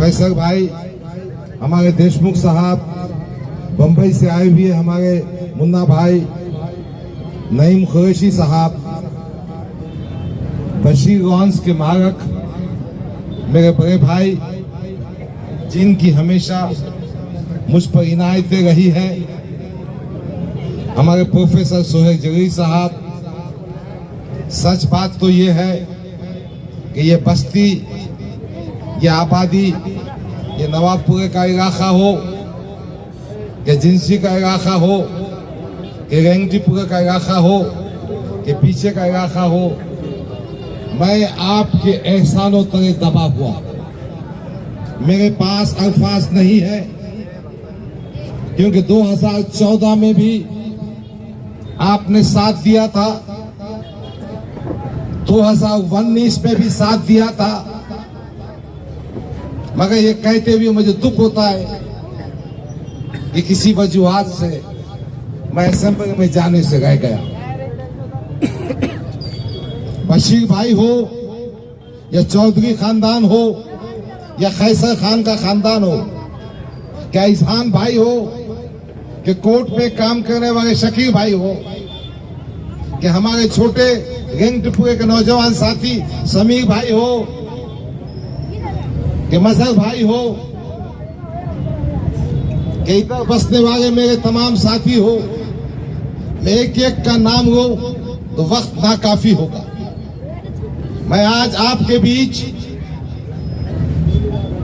फैसल भाई, हमारे देशमुख साहब, बंबई से आए हुए हमारे मुन्ना भाई, नईम कुरैशी साहब, बशीर गौंस के मारक, मेरे बड़े भाई जिनकी हमेशा मुझ पर इनायतें रही है, हमारे प्रोफेसर सोहेल जलील साहब। सच बात तो ये है कि ये बस्ती, ये आबादी, ये नवाबपुरे का इलाका हो, कि जिंसी का इलाका हो, कि रेंगजीपुरे का इलाका हो, कि पीछे का इलाका हो, मैं आपके एहसानों तले दबा हुआ। मेरे पास अल्फाज नहीं है, क्योंकि 2014 में भी आपने साथ दिया था, 2019 में भी साथ दिया था, मगर ये कहते हुए मुझे दुख होता है कि किसी वजूहात से मैं असेंबली में जाने से रह गया। बशीर भाई हो या चौधरी खानदान हो या खैसर खान का खानदान हो, क्या इजहान भाई हो कि कोर्ट में काम करने वाले शकीर भाई हो, कि हमारे छोटे रेंगजीपुरे के नौजवान साथी समीर भाई हो, कि मजहर भाई हो, कि इधर बसने वाले मेरे तमाम साथी हो, मैं एक एक का नाम लो तो वक्त नाकाफी होगा। मैं आज आपके बीच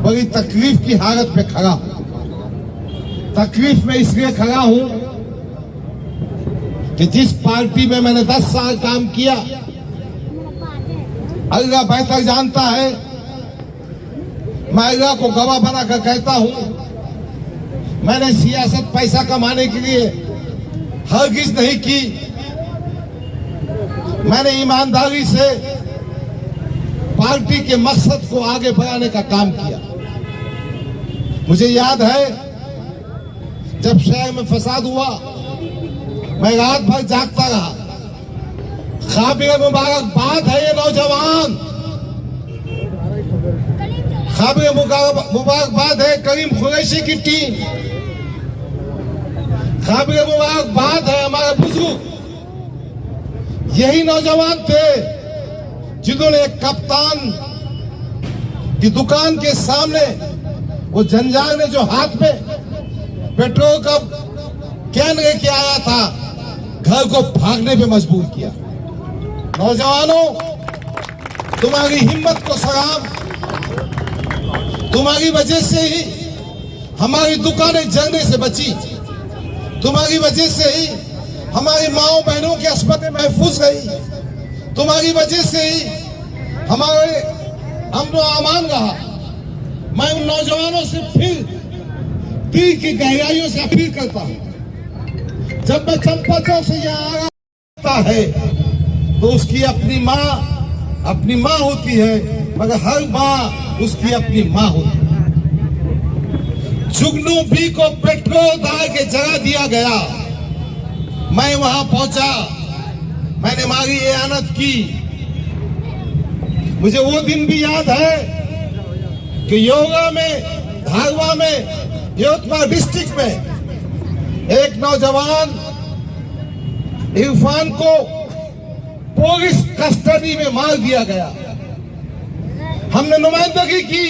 बड़ी तकलीफ की हालत में खड़ा हूं। तकलीफ में इसलिए खड़ा हूं कि जिस पार्टी में मैंने 10 साल काम किया, अल्लाह बेहतर जानता है, मैं अल्लाह को गवाह बनाकर कहता हूं, मैंने सियासत पैसा कमाने के लिए हरगिज नहीं की। मैंने ईमानदारी से पार्टी के मकसद को आगे बढ़ाने का काम किया। मुझे याद है जब शहर में फसाद हुआ, मैं रात भर जागता रहा। काबिल मुबारकबाद है ये नौजवान, काबिल मुबारकबाद है करीम कुरैशी की टीम, काबिल मुबारकबाद है हमारे बुजुर्ग। यही नौजवान थे जिन्होंने एक कप्तान की दुकान के सामने वो जंजाल ने जो हाथ में पेट्रोल का कैन लेके आया था, घर को भागने पे मजबूर किया। नौजवानों, तुम्हारी हिम्मत को सलाम। तुम्हारी वजह से ही हमारी दुकानें जलने से बची, तुम्हारी वजह से ही हमारी माओ बहनों की अस्पतें महफूज रही, तुम्हारी वजह से ही हमारे अमन व अमान रहा। मैं उन नौजवानों से फिर दिल की गहराइयों से अपील करता हूं, जब मैं चंपा चौक से यहाँ आता है तो उसकी अपनी माँ होती है, मगर हर माँ उसकी अपनी माँ होती है। जुगनू बी को पेट्रोल डाल के जला दिया गया। मैं वहां पहुंचा, मैंने मांगी एआनत की। मुझे वो दिन भी याद है कि योगा में, धारवा में, यवतमाल डिस्ट्रिक्ट में एक नौजवान इरफान को पुलिस कस्टडी में मार दिया गया। हमने नुमाइंदगी की,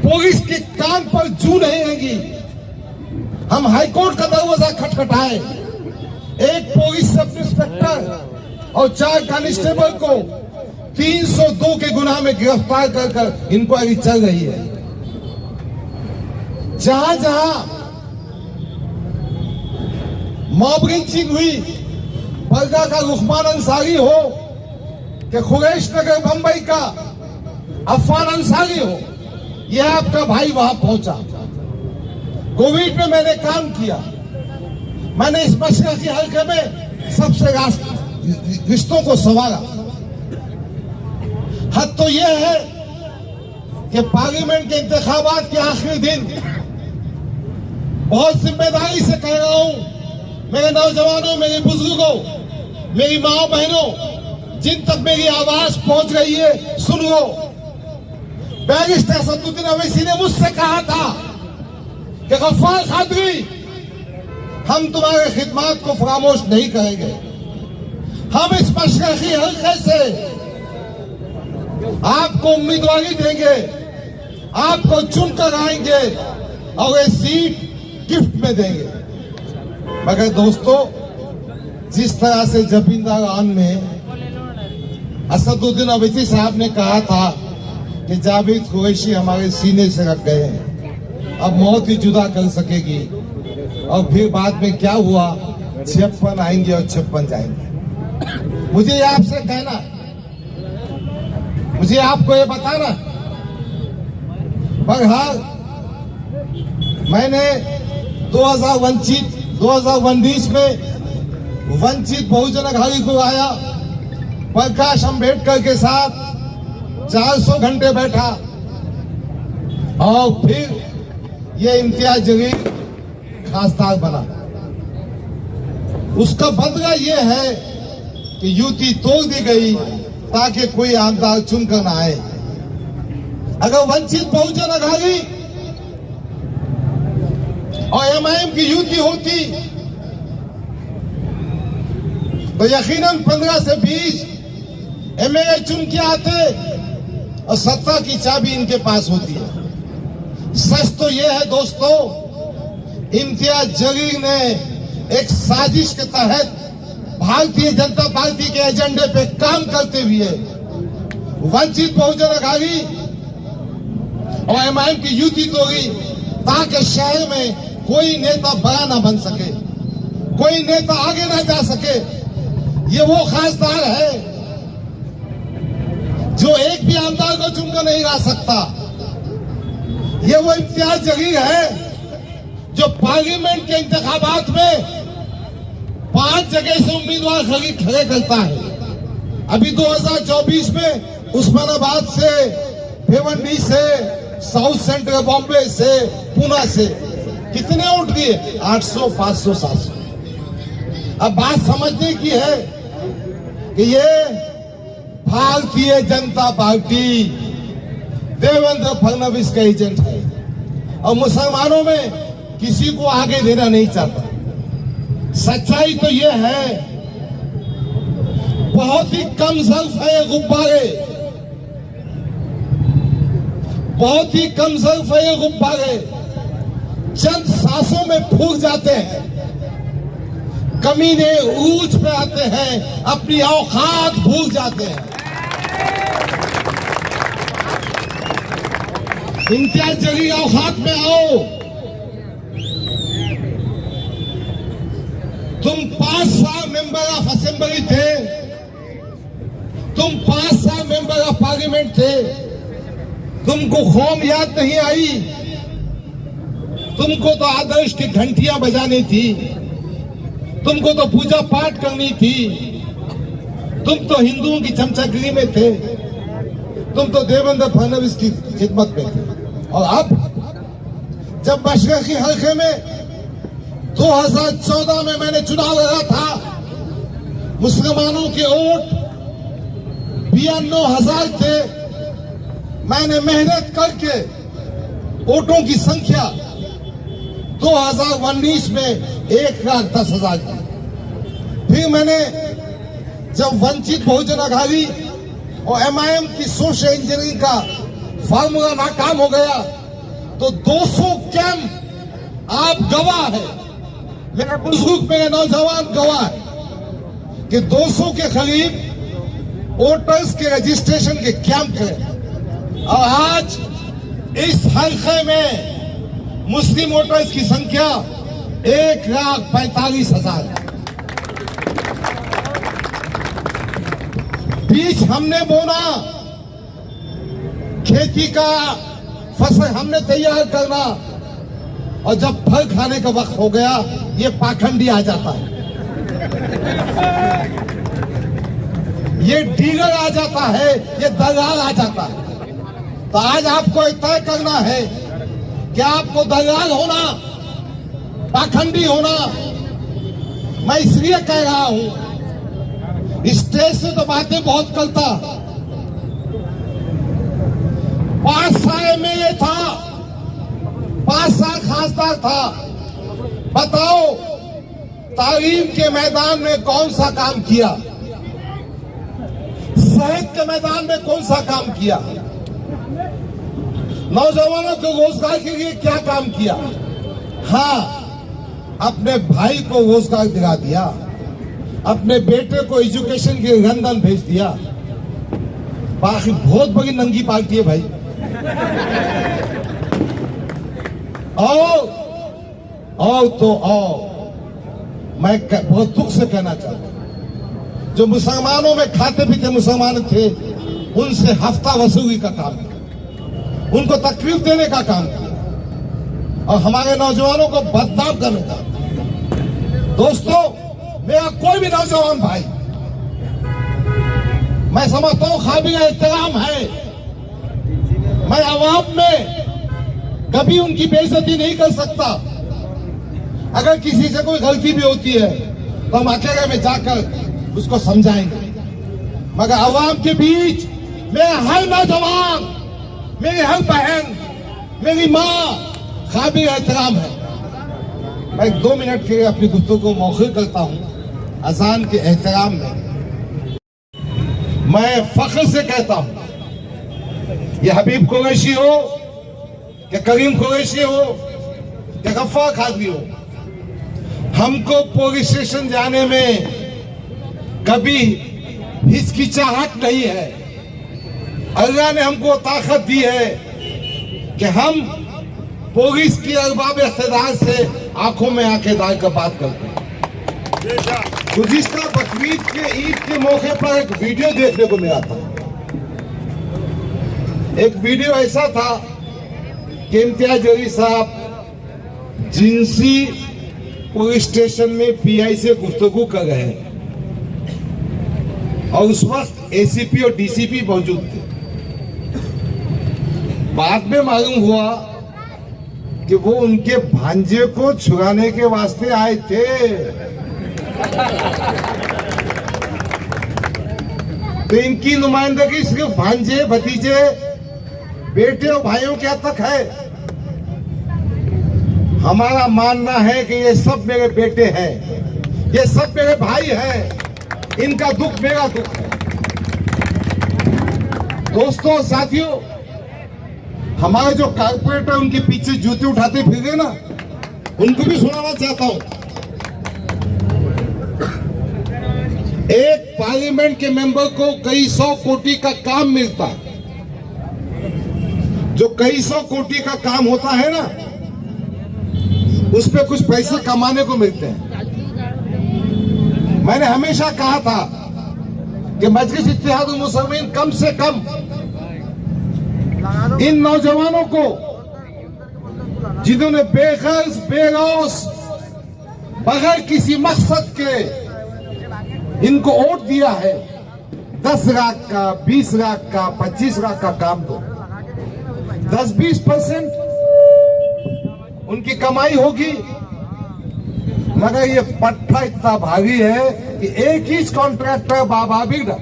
पुलिस के कान पर जू नहीं लगी। हम हाईकोर्ट का दरवाजा खटखटाए, एक पुलिस सब इंस्पेक्टर और 4 कांस्टेबल को 302 के गुनाह में गिरफ्तार कर इंक्वायरी चल रही है। जहां जहां मॉब लिंचिंग हुई, बरगा का लुकमान अंसारी हो कि खुरैश नगर बंबई का अफान अंसारी हो, यह आपका भाई वहां पहुंचा। कोविड में मैंने काम किया, मैंने इस मशरक़ के हल्के में सबसे रिश्तों को संवारा। हद तो यह है कि पार्लियामेंट के इंतखाबात के आखिरी दिन बहुत जिम्मेदारी से कह रहा हूं, मेरे नौजवानों, मेरे बुजुर्गों, मेरी माँ बहनों, जिन तक मेरी आवाज पहुंच रही है, सुन लो। बैरिस्टर असदुद्दीन अवैसी ने मुझसे कहा था कि गफ्फार कादरी, हम तुम्हारे खिदमत को फरामोश नहीं करेंगे, हम इस मशरक़ी हल्के से आपको उम्मीदवारी देंगे, आपको चुनकर आएंगे और ये सीट गिफ्ट में देंगे। मगर दोस्तों, जिस तरह से जबींदारान में असदुद्दीन अवैसी साहब ने कहा था कि जावेद कुरैशी हमारे सीने से रख गए हैं, अब मौत ही जुदा कर सकेगी, और फिर बाद में क्या हुआ, 56 आएंगे और 56 जाएंगे। मुझे ये आपसे कहना, मुझे आपको ये बताना, बहरहाल मैंने 2019 में वंचित बहुजन अघाड़ी को आया, प्रकाश अंबेडकर के साथ 400 घंटे बैठा, और फिर ये इम्तियाज जलील खासदार बना। उसका बदला ये है कि युति तोड़ दी गई ताकि कोई आमदार चुनकर ना आए। अगर वंचित बहुजन अघाड़ी और एमआईएम की युति होती तो यकीनन 15 से 20 एमएलए चुन के आते और सत्ता की चाबी इनके पास होती है। सच तो यह है दोस्तों, इम्तियाज जलील ने एक साजिश के तहत भारतीय जनता पार्टी के एजेंडे पे काम करते हुए वंचित बहुजन अघाड़ी और एमआईएम की युति तोड़ी ताकि शहर में कोई नेता बड़ा ना बन सके, कोई नेता आगे ना जा सके। ये वो खासदार है जो एक भी आमदार को चुनकर नहीं ला सकता। ये वो इम्तियाज जलील है जो पार्लियामेंट के इंतखाबात में 5 जगह से उम्मीदवार खड़े करता है। अभी 2024 में उस्मानाबाद से, भिवंडी से, साउथ सेंट्रल बॉम्बे से, पुणे से कितने वोट दिए? 800, 500, 700। अब बात समझने की है कि ये भारतीय जनता पार्टी देवेंद्र फडणवीस का एजेंट है और मुसलमानों में किसी को आगे देना नहीं चाहता। सच्चाई तो ये है, बहुत ही कम ज़र्फ है ये गुब्बारे, बहुत ही कम ज़र्फ है ये गुब्बारे, चंद सांसों में फूक जाते हैं। कमीने ऊंच पे आते हैं, अपनी औकात भूल जाते हैं। इम्तियाज जलील औकात में आओ। तुम 5 साल मेंबर ऑफ असेंबली थे, तुम 5 साल मेंबर ऑफ पार्लियामेंट थे, तुमको कौम याद नहीं आई? तुमको तो आदर्श की घंटियां बजानी थी, तुमको तो पूजा पाठ करनी थी, तुम तो हिंदुओं की चमचागिरी में थे, तुम तो देवेंद्र फडणवीस की खिदमत में थे। और अब जब मशरक़ी हल्के में 2014 में मैंने चुनाव लड़ा था, मुसलमानों के वोट 92,000 थे। मैंने मेहनत करके वोटों की संख्या 2019 में 1,10,000 की। फिर मैंने जब वंचित बहुजन अघाड़ी और एमआईएम की सोशल इंजीनियरिंग का फार्मूला नाकाम हो गया तो 200 कैंप, आप गवाह है, मेरे बुजुर्ग, मेरे नौजवान गवाह है कि 200 के करीब वोटर्स के रजिस्ट्रेशन के कैंप करें। और आज इस हल्के में मुस्लिम वोटर्स की संख्या 1,45,000 है। बीज हमने बोना, खेती का फसल हमने तैयार करना, और जब फल खाने का वक्त हो गया ये पाखंडी आ जाता है, ये डीलर आ जाता है, ये दलाल आ जाता है। तो आज आपको तय करना है कि आपको दलाल होना, पाखंडी होना। मैं इसलिए कह रहा हूं, स्टेज से तो बातें बहुत करता, 5 एमएलए था, 5 साल खासदार था। बताओ तालीम के मैदान में कौन सा काम किया, सेहत के मैदान में कौन सा काम किया, नौजवानों को रोजगार के लिए क्या काम किया? हाँ, अपने भाई को रोजगार दिला दिया, अपने बेटे को एजुकेशन के लंदन भेज दिया। बाकी बहुत बड़ी नंगी पार्टी है भाई। आओ तो आओ, मैं बहुत दुख से कहना चाहता हूं, जो मुसलमानों में खाते पीते मुसलमान थे उनसे हफ्ता वसूली का काम किया, उनको तकलीफ देने का काम किया और हमारे नौजवानों को बदनाम करने का। दोस्तों, मेरा कोई भी नौजवान भाई, मैं समझता हूं काबिल एहतराम है। मैं अवाम में कभी उनकी बेइज्जती नहीं कर सकता। अगर किसी से कोई गलती भी होती है तो हम अकेले में जाकर उसको समझाएंगे, मगर अवाम के बीच मेरा हर नौजवान, मेरी हर बहन, मेरी माँ काबिल एहतराम है। मैं 2 मिनट के लिए अपनी गुफ्तगू को मौखूर करता हूं अजान के एहतराम में। मैं फख्र से कहता हूं, ये हबीब कुरैशी हो, कि करीम कुरैशी हो, कि गफ्फार कादरी हो, हमको पुलिस स्टेशन जाने में कभी हिचकिचाहट नहीं है। अल्लाह ने हमको ताकत दी है कि हम पुलिस की अरबाब इख्तिदार से आंखों में आंखें डाल कर बात करते हैं। गुज़िश्ता बकरीद के ईद के मौके पर एक वीडियो देखने को मिला था। एक वीडियो ऐसा था कि इम्तियाज अली साहब जिंसी पुलिस स्टेशन में पीआई से गुफ्तगू कर रहे हैं और उस वक्त एसीपी और डीसीपी मौजूद थे। बाद में मालूम हुआ कि वो उनके भांजे को छुड़ाने के वास्ते आए थे। तो इनकी नुमाइंदगी सिर्फ भांजे, भतीजे, बेटे और भाइयों के हद तक है। हमारा मानना है कि ये सब मेरे बेटे हैं, ये सब मेरे भाई हैं, इनका दुख मेरा दुख है। दोस्तों, साथियों, हमारे जो कारपोरेटर उनके पीछे जूते उठाते फिर गए ना, उनको भी सुनाना चाहता हूं। एक पार्लियामेंट के मेंबर को कई 100 कोटी का काम मिलता है। जो कई 100 कोटी का काम होता है ना, उस पे कुछ पैसे कमाने को मिलते हैं। मैंने हमेशा कहा था कि मजलिस इत्तेहादुल मुस्लिमीन कम से कम इन नौजवानों को, जिन्होंने बेगर्ज बेगौस बगैर किसी मकसद के इनको वोट दिया है, 10 लाख का, 20 लाख का, 25 लाख का काम दो। 10-20% उनकी कमाई होगी, मगर ये पट्टा इतना भारी है कि एक ही कॉन्ट्रैक्टर बाबा बिगड़ा।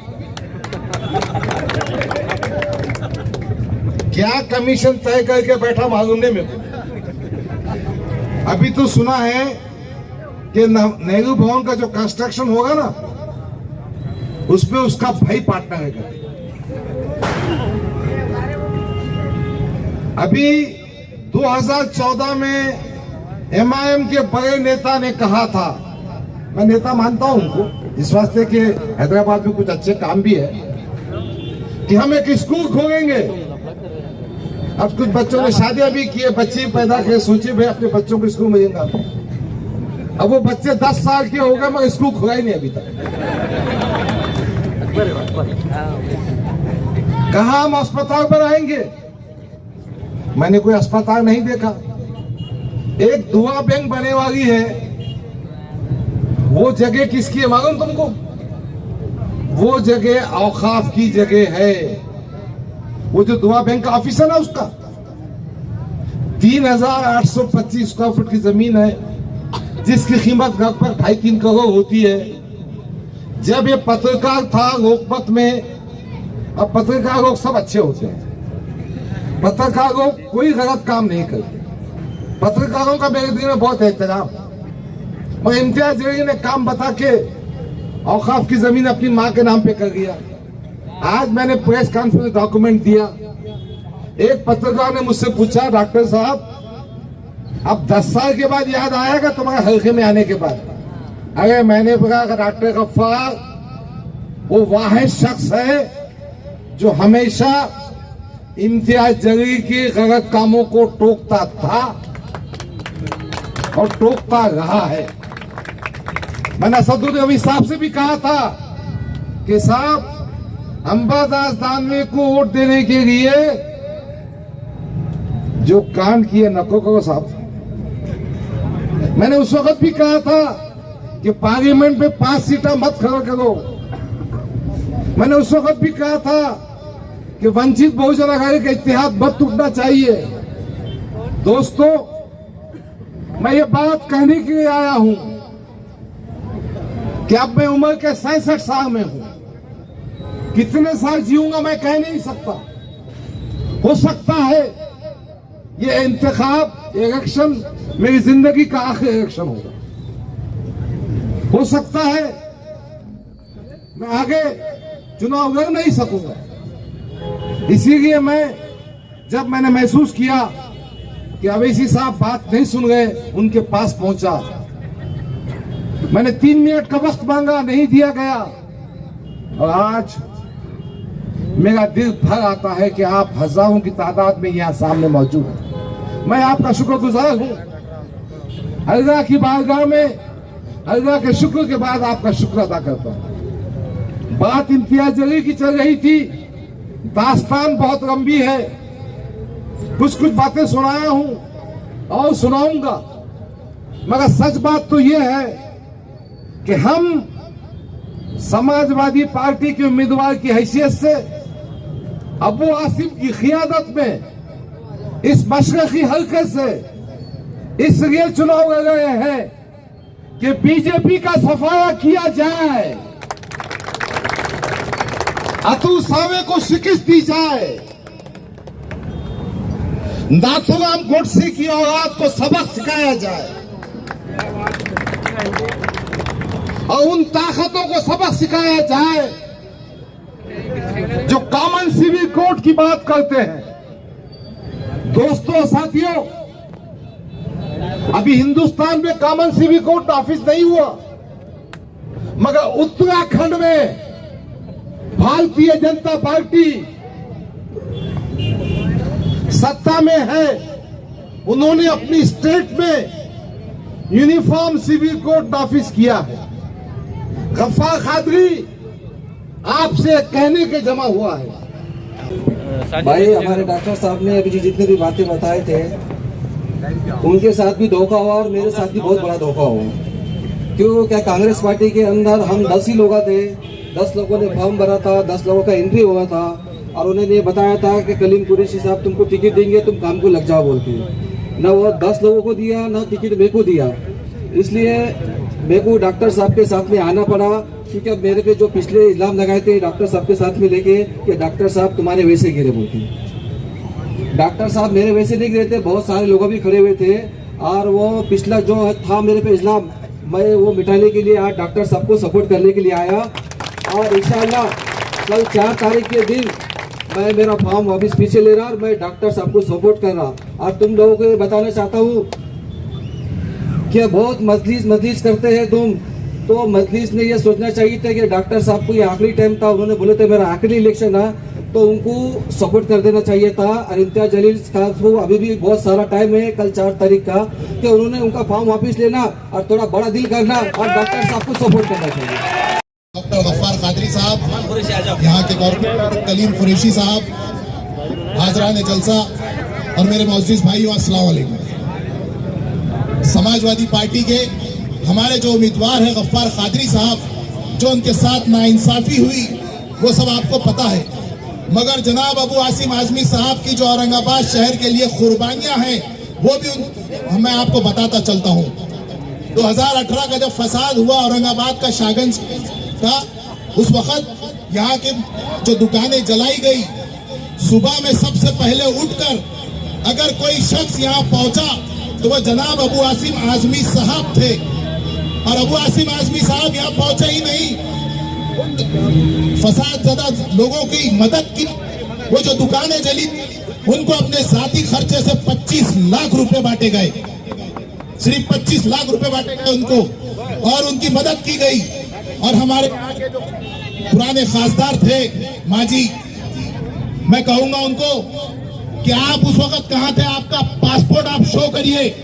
क्या कमीशन तय करके बैठा मालूम नहीं मेरे को। अभी तो सुना है कि नेहरू भवन का जो कंस्ट्रक्शन होगा ना, उसमें उसका भाई पार्टनर है। अभी 2014 में एमआईएम के बड़े नेता ने कहा था, मैं नेता मानता हूं उनको इस वास्ते कि हैदराबाद में कुछ अच्छे काम भी है, कि हम एक स्कूल खोलेंगे। अब कुछ बच्चों ने शादियां भी की, बच्चे पैदा किए, सोचे भाई अपने बच्चों को स्कूल मिलेगा। अब वो बच्चे 10 साल के हो गए मगर स्कूल खुला ही नहीं अभी तक। कहा हम अस्पताल बनाएंगे, मैंने कोई अस्पताल नहीं देखा। एक दुआ बैंक बनने वाली है, वो जगह किसकी है मालूम तुमको? वो जगह औकाफ की जगह है। वो जो दुआ बैंक का ऑफिस है ना, उसका 3825 स्क्वायर फुट की जमीन है, जिसकी कीमत लगभग 2.5-3 करोड़ होती है। जब ये पत्रकार था लोकमत में, अब पत्रकार लोग सब अच्छे होते हैं, पत्रकारों कोई गलत काम नहीं करते। पत्रकारों का मेरे दिल में बहुत एहतराम। और इम्तियाज जलील ने काम बता के औकाफ की जमीन अपनी माँ के नाम पे कर दिया। आज मैंने प्रेस कॉन्फ्रेंस डॉक्यूमेंट दिया। एक पत्रकार ने मुझसे पूछा, डॉक्टर साहब अब 10 साल के बाद याद आएगा तुम्हारे हल्के में आने के बाद? अरे मैंने कहा डॉक्टर गफ्फार वो वाहिद शख्स है जो हमेशा इम्तियाज जलील के गलत कामों को टोकता था और टोकता रहा है। मैंने असदुद्दीन अवी साहब से भी कहा था कि साहब अंबादास दानवे को वोट देने के लिए जो कांड किए नको करो साहब। मैंने उस वक्त भी कहा था कि पार्लियामेंट में 5 सीटें मत खड़ा करो। मैंने उस वक्त भी कहा था कि वंचित बहुजन आघाड़ी का इत्तेहाद मत टूटना चाहिए। दोस्तों, मैं ये बात कहने के लिए आया हूं कि अब मैं उम्र के 67 साल में हूं। कितने साल जीऊंगा मैं कह नहीं सकता। हो सकता है ये इंतखाब इलेक्शन मेरी जिंदगी का आखिरी इलेक्शन होगा। हो सकता है मैं आगे चुनाव लड़ नहीं सकूंगा। इसीलिए जब मैंने महसूस किया कि अवैसी साहब बात नहीं सुन गए, उनके पास पहुंचा। मैंने 3 मिनट का वक्त मांगा, नहीं दिया गया। और आज मेरा दिल भर आता है कि आप हजारों की तादाद में यहां सामने मौजूद हैं। मैं आपका शुक्रगुजार हूं। अल्लाह की बारगाह में अल्लाह के शुक्र के बाद आपका शुक्र अदा करता हूं। बात इम्तियाज जलील की चल रही थी। दास्तान बहुत लंबी है। कुछ बातें सुनाया हूं और सुनाऊंगा, मगर सच बात तो यह है कि हम समाजवादी पार्टी के उम्मीदवार की हैसियत से अबू आसिम की क़ियादत में इस मशरक़ी हल्के से इसलिए चुनाव लड़ रहे हैं कि बीजेपी का सफाया किया जाए, अतुल सावे को शिकस्त दी जाए, नाथुराम गोडसे की औलाद को सबक सिखाया जाए और उन ताकतों को सबक सिखाया जाए जो कॉमन सिविल कोड की बात करते हैं। दोस्तों, साथियों, अभी हिंदुस्तान में कॉमन सिविल कोड ऑफिस नहीं हुआ, मगर उत्तराखंड में भारतीय जनता पार्टी सत्ता में है। उन्होंने अपनी स्टेट में यूनिफॉर्म सिविल कोड ऑफिस किया है। गफ्फार कादरी आपसे कहने के जमा हुआ है। भाई, हमारे डॉक्टर साहब ने अभी जितने भी बातें बताए थे उनके साथ भी धोखा हुआ और मेरे साथ भी बहुत बड़ा धोखा हुआ। क्यों? क्या कांग्रेस पार्टी के अंदर हम 10 ही लोग थे। 10 लोगों ने फॉर्म भरा था, 10 लोगों का एंट्री हुआ था और उन्होंने बताया था कि कलीम कुरैशी साहब तुमको टिकट देंगे, तुम काम को लग जाओ बोल के। न वो 10 लोगों को दिया, न टिकट मेरे को दिया। इसलिए मेरे को डॉक्टर साहब के साथ में आना पड़ा, क्योंकि अब मेरे पे जो पिछले इल्जाम लगाए थे डॉक्टर साहब के साथ में लेके कि डॉक्टर साहब तुम्हारे वैसे गिरे बोलते। डॉक्टर साहब मेरे वैसे नहीं गिरे थे, बहुत सारे लोग भी खड़े हुए थे और वो पिछला जो था मेरे पे इल्जाम, मैं वो मिटाने के लिए आज डॉक्टर साहब को सपोर्ट करने के लिए आया। और इंशाअल्लाह कल 4 तारीख के दिन मैं मेरा फॉर्म वापस पीछे ले रहा और मैं डॉक्टर साहब को सपोर्ट कर रहा। और तुम लोगों को बताना चाहता हूँ कि बहुत मजलिस करते हैं तुम, तो मजलिस ने ये सोचना चाहिए था कि डॉक्टर साहब को ये आखिरी टाइम था, उन्होंने बोले थे मेरा आखिरी इलेक्शन है, तो उनको सपोर्ट कर देना चाहिए था। और इम्तियाज जलील साहब को अभी भी बहुत सारा टाइम है कल 4 तारीख का, कि उन्होंने उनका फॉर्म वापस लेना और थोड़ा बड़ा दिल करना और डॉक्टर साहब को सपोर्ट करना चाहिए। डॉक्टर गफ्फार कादरी साहब, यहाँ के कॉर्पोरेटर कलीम कुरैशी साहब, हाजरान जलसा और मेरे मोअज़्ज़िज़ भाइयों, अस्सलाम वालेकुम। समाजवादी पार्टी के हमारे जो उम्मीदवार हैं गफ्फार कादरी साहब, जो उनके साथ नाइंसाफी हुई वो सब आपको पता है, मगर जनाब अबू आसिम आजमी साहब की जो औरंगाबाद शहर के लिए कुर्बानियां हैं वो भी मैं आपको बताता चलता हूँ। 2018 का जब फसाद हुआ औरंगाबाद का शाहगंज का, उस वक्त यहाँ के जो दुकानें जलाई गई, सुबह में सबसे पहले उठकर अगर कोई शख्स यहाँ पहुंचा तो वह जनाब अबू आसिम आजमी साहब थे। और अबू आसिम आजमी साहब यहाँ पहुंचे ही नहीं, फसाद ज़दा लोगों की मदद की। वो जो दुकानें जली उनको अपने जाती खर्चे से 25 लाख रुपए बांटे गए, सिर्फ 25 लाख रुपए बांटे गए उनको, और उनकी मदद की गई। और हमारे पुराने खासदार थे माजी, मैं कहूंगा उनको कि आप उस वक्त कहां थे, आपका पासपोर्ट आप शो करिए।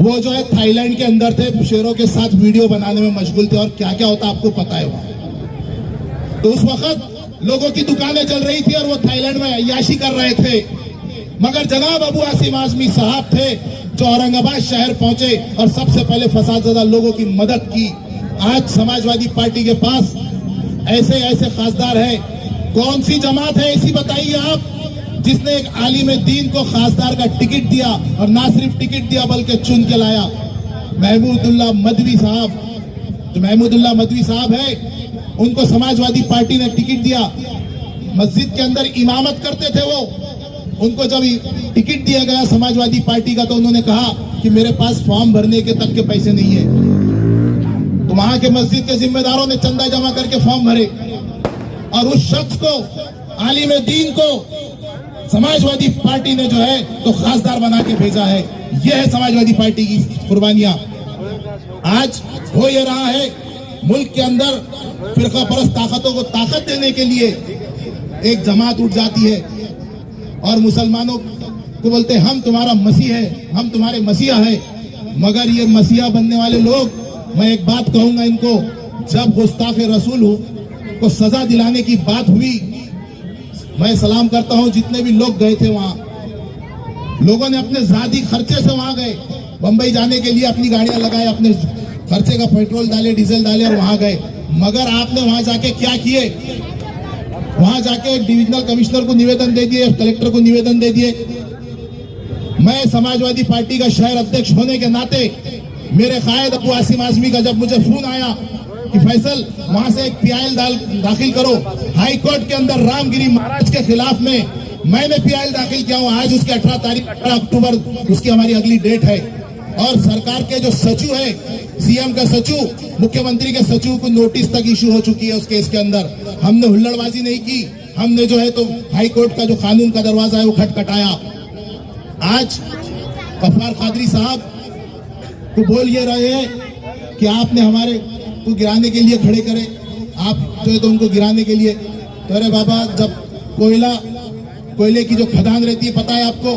वो जो है थाईलैंड के अंदर थे, शेरों के साथ वीडियो बनाने में मशगूल थे, और क्या क्या होता आपको पता है वहां। तो उस वक्त लोगों की दुकानें चल रही थी और वो थाईलैंड में अय्याशी कर रहे थे। मगर जनाब अबू आसिम आजमी साहब थे जो औरंगाबाद शहर पहुंचे और सबसे पहले फसादज़दा लोगों की मदद की। आज समाजवादी पार्टी के पास ऐसे ऐसे खासदार हैं। कौन सी जमात है ऐसी बताइए आप जिसने एक आलिम दीन को खासदार का टिकट दिया, और ना सिर्फ टिकट दिया बल्कि चुन के लाया। महमूदुल्लाह मदवी साहब, जो महमूदुल्लाह मदवी साहब है, उनको समाजवादी पार्टी ने टिकट दिया। मस्जिद के अंदर इमामत करते थे वो, उनको जब टिकट दिया गया समाजवादी पार्टी का तो उन्होंने कहा कि मेरे पास फॉर्म भरने के तक के पैसे नहीं है। तो वहां के मस्जिद के जिम्मेदारों ने चंदा जमा करके फॉर्म भरे, और उस शख्स को, आलिम दीन को, समाजवादी पार्टी ने जो है तो खासदार बना के भेजा है। यह है समाजवादी पार्टी की कुर्बानियां। आज हो ये रहा है, मुल्क के अंदर फिरका परस्त ताकतों को ताकत देने के लिए एक जमात उठ जाती है और मुसलमानों को बोलते हैं हम तुम्हारा मसीह है, हम तुम्हारे मसीहा है। मगर ये मसीहा बनने वाले लोग, मैं एक बात कहूंगा इनको, जब गुस्ताखे रसूल को सजा दिलाने की बात हुई, मैं सलाम करता हूं जितने भी लोग गए थे वहां। लोगों ने अपने जाती खर्चे से वहां गए, बंबई जाने के लिए अपनी गाड़ियां लगाए, अपने खर्चे का पेट्रोल डाले, डीजल डाले और वहां गए। मगर आपने वहां जाके क्या किए? वहां जाके डिविजनल कमिश्नर को निवेदन दे दिए, कलेक्टर को निवेदन दे दिए। मैं समाजवादी पार्टी का शहर अध्यक्ष होने के नाते मेरे कायद अबू आसिम आजमी का जब मुझे फोन आया कि फैसल वहां से एक पीआईएल दाखिल करो हाई कोर्ट के अंदर रामगिरी महाराज के खिलाफ में, मैंने पीआईएल दाखिल किया हूं। आज उसकी 18 अक्टूबर उसकी हमारी अगली डेट है। और सरकार के जो सचिव है, सीएम का सचिव, मुख्यमंत्री के सचिव को नोटिस तक इशू हो चुकी है उस केस के अंदर। हमने हुल्लड़बाजी नहीं की, हमने जो है तो हाई कोर्ट का जो कानून का दरवाजा है वो खटखटाया। आज गफ्फार कादरी साहब को बोल ये रहे हैं कि आपने हमारे को गिराने के लिए खड़े करे, आप जो है तो उनको गिराने के लिए। तो अरे बाबा, जब कोयले की जो खदान रहती है, पता है आपको,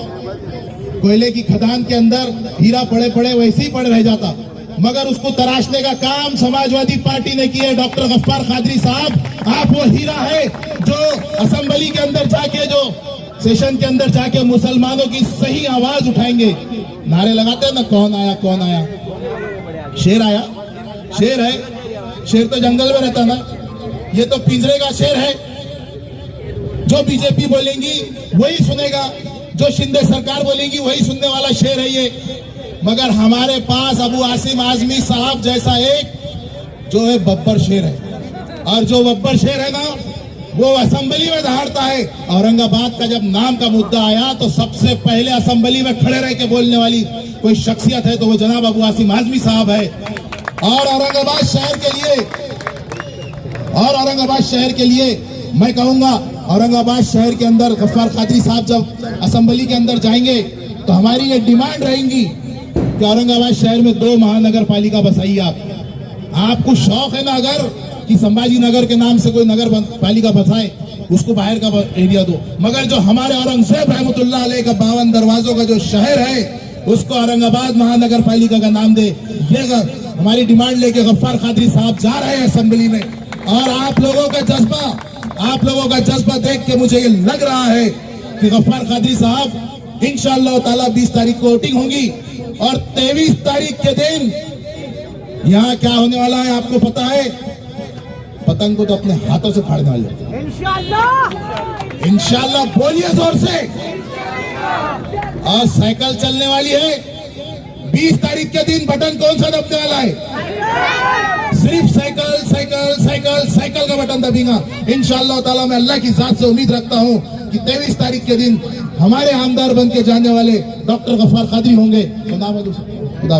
कोयले की खदान के अंदर हीरा पड़े पड़े वैसे ही पड़े रह जाता, मगर उसको तराशने का काम समाजवादी पार्टी ने किया। डॉक्टर गफ्फार कादरी साहब, आप वो हीरा है जो असेंबली के अंदर जाके, जो सेशन के अंदर जाके मुसलमानों की सही आवाज उठाएंगे। नारे लगाते हैं ना, कौन आया कौन आया, शेर आया, शेर है, शेर तो जंगल में रहता ना, ये तो पिंजरे का शेर है। जो बीजेपी बोलेंगी वही सुनेगा, जो शिंदे सरकार बोलेंगी वही सुनने वाला शेर है ये। मगर हमारे पास अबू आसिम आजमी साहब जैसा एक जो है बब्बर शेर है, और जो बब्बर शेर है ना वो असेंबली में दहाड़ता है। औरंगाबाद का जब नाम का मुद्दा आया तो सबसे पहले असेंबली में खड़े रह के बोलने वाली कोई शख्सियत है तो वो जनाब अबू आसिम आजमी साहब है। और औरंगाबाद शहर के लिए मैं कहूंगा, औरंगाबाद शहर के अंदर गफ्फार कादरी साहब जब असेंबली के अंदर जाएंगे तो हमारी ये डिमांड रहेंगी कि औरंगाबाद शहर में 2 महानगर पालिका बसाइए आपको शौक है ना अगर कि संभाजी नगर के नाम से कोई नगर पालिका बसाए, उसको बाहर का एरिया दो। मगर जो हमारे औरंगजेब रहमतुल्लाह अलैह का 52 दरवाजों का जो शहर है उसको औरंगाबाद महानगर पालिका का नाम दे। ये हमारी डिमांड लेके गफ्फार कादरी साहब जा रहे हैं असेंबली में। और आप लोगों का जज्बा देख के मुझे ये लग रहा है कि गफ्फार कादरी साहब इंशाअल्लाह ताला 20 तारीख को वोटिंग होगी और 23 तारीख के दिन यहाँ क्या होने वाला है आपको पता है? पतंग को तो अपने हाथों से फाड़ने वाले इंशाअल्लाह बोलिए जोर से। और साइकिल चलने वाली है। 20 तारीख के दिन बटन कौन सा दबने वाला है? सिर्फ साइकिल साइकिल साइकिल साइकिल का बटन दबेगा। इंशाअल्लाह ताला मैं अल्लाह की जात से उम्मीद रखता हूं कि 23 तारीख के दिन हमारे आमदार बन के जाने वाले डॉक्टर गफ्फार कादरी होंगे। खुदा